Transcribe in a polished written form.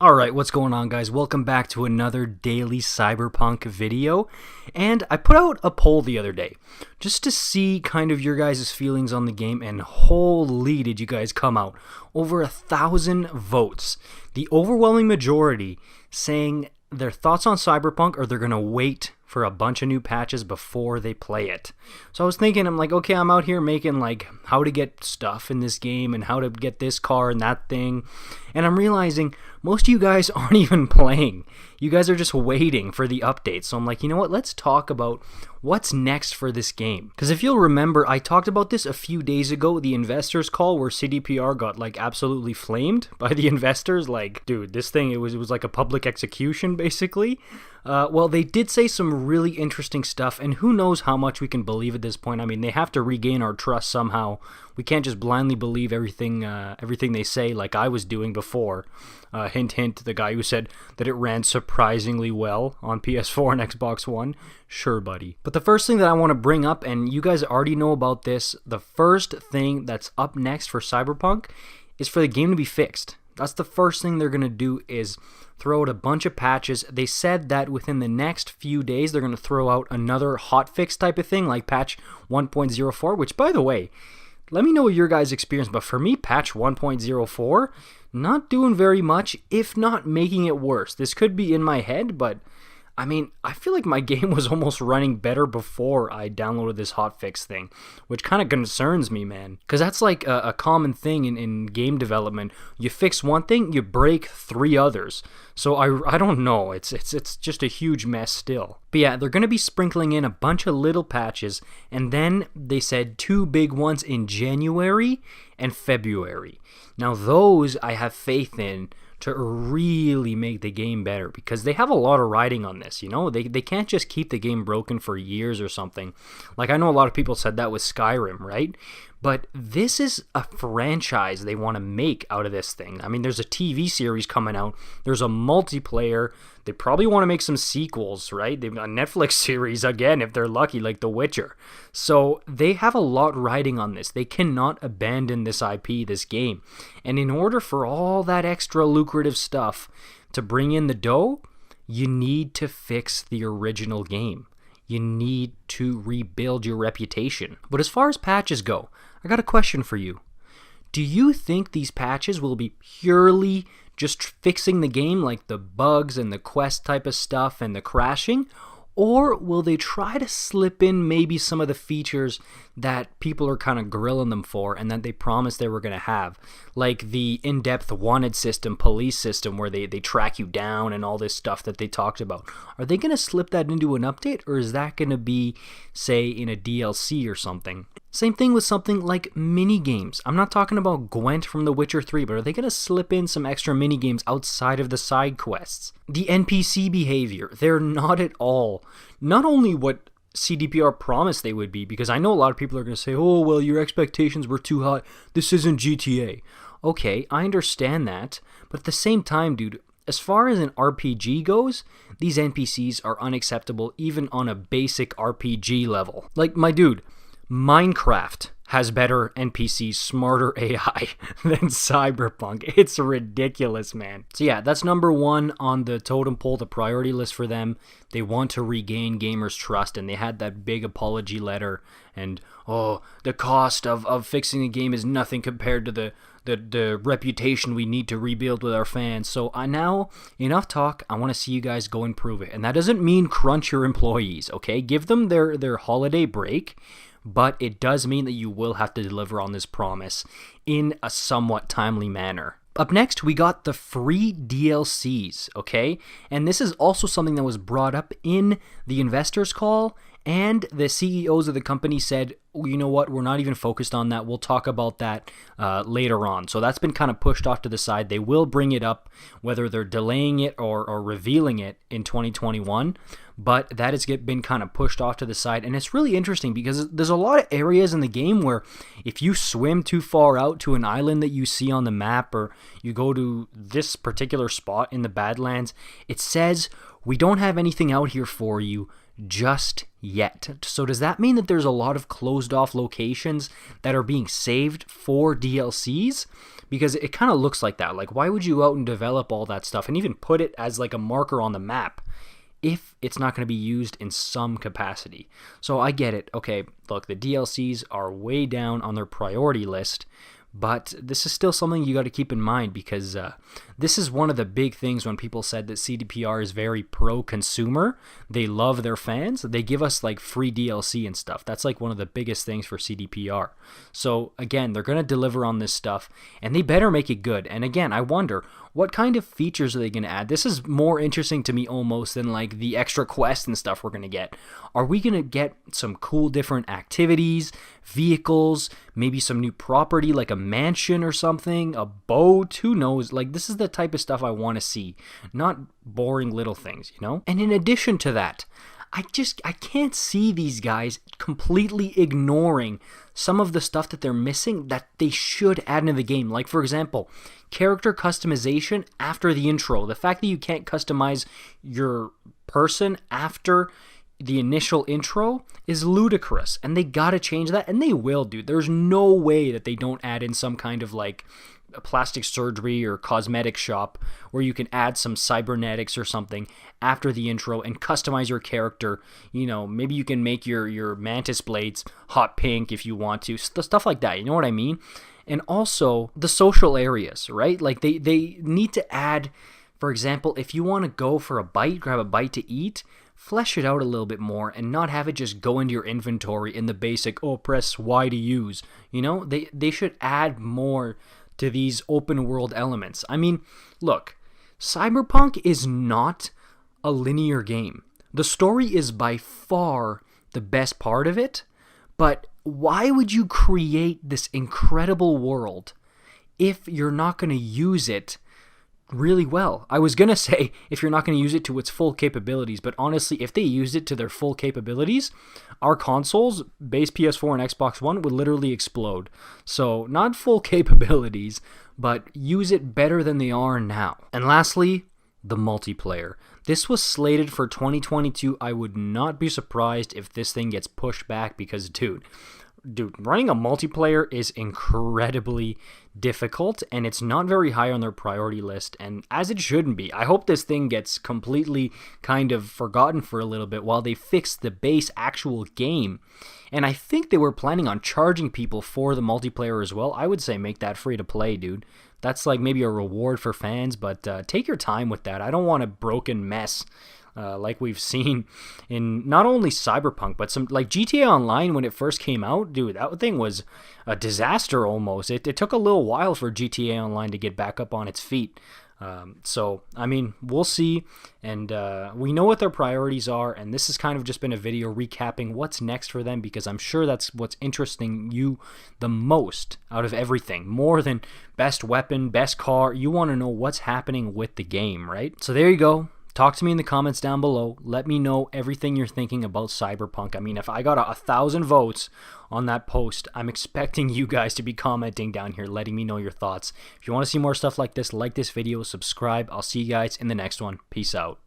Alright, what's going on, guys? Welcome back to another daily Cyberpunk video. And I put out a poll the other day just to see kind of your guys' feelings on the game, and holy did you guys come out. Over 1,000 votes. The overwhelming majority saying their thoughts on Cyberpunk, or they're going to wait for a bunch of new patches before they play it. So I was thinking, I'm like, okay, I'm out here making like how to get stuff in this game and how to get this car and that thing. And I'm realizing most of you guys aren't even playing. You guys are just waiting for the updates. So I'm like, you know what? Let's talk about what's next for this game. Because if you'll remember, I talked about this a few days ago, the investors call where CDPR got like absolutely flamed by the investors. Like, dude, this thing, it was like a public execution basically. Well, they did say some really interesting stuff, and who knows how much we can believe at this point. I mean, they have to regain our trust somehow. We can't just blindly believe everything they say like I was doing before. Hint, hint, the guy who said that it ran surprisingly well on PS4 and Xbox One. Sure, buddy. But the first thing that I want to bring up, and you guys already know about this, the first thing that's up next for Cyberpunk is for the game to be fixed. That's the first thing they're going to do, is throw out a bunch of patches. They said that within the next few days, they're going to throw out another hotfix type of thing, like patch 1.04, which, by the way, let me know your guys' experience, but for me, patch 1.04, not doing very much, if not making it worse. This could be in my head, but I mean, I feel like my game was almost running better before I downloaded this hotfix thing, which kind of concerns me, man. Because that's like a common thing in game development. You fix one thing, you break 3 others. So I don't know, it's just a huge mess still. But yeah, they're going to be sprinkling in a bunch of little patches, and then they said 2 big ones in January and February. Now those I have faith in to really make the game better, because they have a lot of riding on this, you know? They can't just keep the game broken for years or something. Like, I know a lot of people said that with Skyrim, right? But this is a franchise they want to make out of this thing. I mean, there's a TV series coming out. There's a multiplayer. They probably want to make some sequels, right? They've got a Netflix series, again, if they're lucky, like The Witcher. So they have a lot riding on this. They cannot abandon this IP, this game. And in order for all that extra lucrative stuff to bring in the dough, you need to fix the original game. You need to rebuild your reputation. But as far as patches go, I got a question for you. Do you think these patches will be purely just fixing the game, like the bugs and the quest type of stuff and the crashing? Or will they try to slip in maybe some of the features that people are kind of grilling them for and that they promised they were going to have? Like the in-depth wanted system, police system, where they track you down and all this stuff that they talked about. Are they going to slip that into an update, or is that going to be, say, in a DLC or something? Same thing with something like mini-games. I'm not talking about Gwent from The Witcher 3, but are they going to slip in some extra mini-games outside of the side quests? The NPC behavior, they're not at all. Not only what CDPR promised they would be, because I know a lot of people are going to say, oh, well, your expectations were too high. This isn't GTA. Okay, I understand that, but at the same time, dude, as far as an RPG goes, these NPCs are unacceptable even on a basic RPG level. Like, my dude, Minecraft has better NPCs, smarter AI than Cyberpunk. It's ridiculous, man. So yeah, that's number 1 on the totem pole, the priority list for them. They want to regain gamers' trust, and they had that big apology letter, and the cost of fixing the game is nothing compared to the reputation we need to rebuild with our fans. So now, enough talk. I want to see you guys go and prove it. And that doesn't mean crunch your employees, okay? Give them their holiday break, but it does mean that you will have to deliver on this promise in a somewhat timely manner. Up next, we got the free DLCs, okay? And this is also something that was brought up in the investors call, and the CEOs of the company said, you know what, we're not even focused on that. We'll talk about that later on. So that's been kind of pushed off to the side. They will bring it up, whether they're delaying it or revealing it in 2021. But that has been kind of pushed off to the side. And it's really interesting because there's a lot of areas in the game where if you swim too far out to an island that you see on the map, or you go to this particular spot in the Badlands, it says, we don't have anything out here for you. just yet. So does that mean that there's a lot of closed off locations that are being saved for DLCs? Because it kind of looks like that. Like, why would you go out and develop all that stuff and even put it as like a marker on the map if it's not going to be used in some capacity? So I get it. Okay, look, the DLCs are way down on their priority list, but this is still something you got to keep in mind, because this is one of the big things when people said that CDPR is very pro-consumer. They love their fans. They give us like free DLC and stuff. That's like one of the biggest things for CDPR. So again, they're going to deliver on this stuff, and they better make it good. And again, I wonder, what kind of features are they going to add? This is more interesting to me almost than like the extra quests and stuff we're going to get. Are we going to get some cool different activities, vehicles, maybe some new property like a mansion or something, a boat? Who knows? Like, this is the type of stuff I want to see, not boring little things, you know? And in addition to that, I can't see these guys completely ignoring some of the stuff that they're missing that they should add into the game. Like, for example, character customization after the intro. The fact that you can't customize your person after the initial intro is ludicrous, and they gotta change that, and they will, dude. There's no way that they don't add in some kind of like a plastic surgery or cosmetic shop where you can add some cybernetics or something after the intro and customize your character. You know, maybe you can make your mantis blades hot pink if you want to, stuff like that, you know what I mean? And also the social areas, right? Like they need to add, for example, if you want to go for a bite, grab a bite to eat, flesh it out a little bit more and not have it just go into your inventory in the basic, oh, press Y to use. You know, they should add more to these open world elements. I mean, look, Cyberpunk is not a linear game. The story is by far the best part of it, but why would you create this incredible world if you're not going to use it really well? I was going to say if you're not going to use it to its full capabilities, but honestly, if they used it to their full capabilities, our consoles, base PS4 and Xbox One, would literally explode. So not full capabilities, but use it better than they are now. And lastly, the multiplayer. This was slated for 2022. I would not be surprised if this thing gets pushed back because, dude, running a multiplayer is incredibly difficult, and it's not very high on their priority list, and as it shouldn't be. I hope this thing gets completely kind of forgotten for a little bit while they fix the base actual game. And I think they were planning on charging people for the multiplayer as well. I would say make that free to play, dude. That's like maybe a reward for fans, but take your time with that. I don't want a broken mess like we've seen in not only Cyberpunk, but some like GTA Online when it first came out. Dude, that thing was a disaster almost. It took a little while for GTA Online to get back up on its feet. So, I mean, we'll see, and we know what their priorities are, and this has kind of just been a video recapping what's next for them, because I'm sure that's what's interesting you the most out of everything. More than best weapon, best car, you want to know what's happening with the game, right? So there you go. Talk to me in the comments down below. Let me know everything you're thinking about Cyberpunk. I mean, if I got 1,000 votes on that post, I'm expecting you guys to be commenting down here, letting me know your thoughts. If you want to see more stuff like this video, subscribe. I'll see you guys in the next one. Peace out.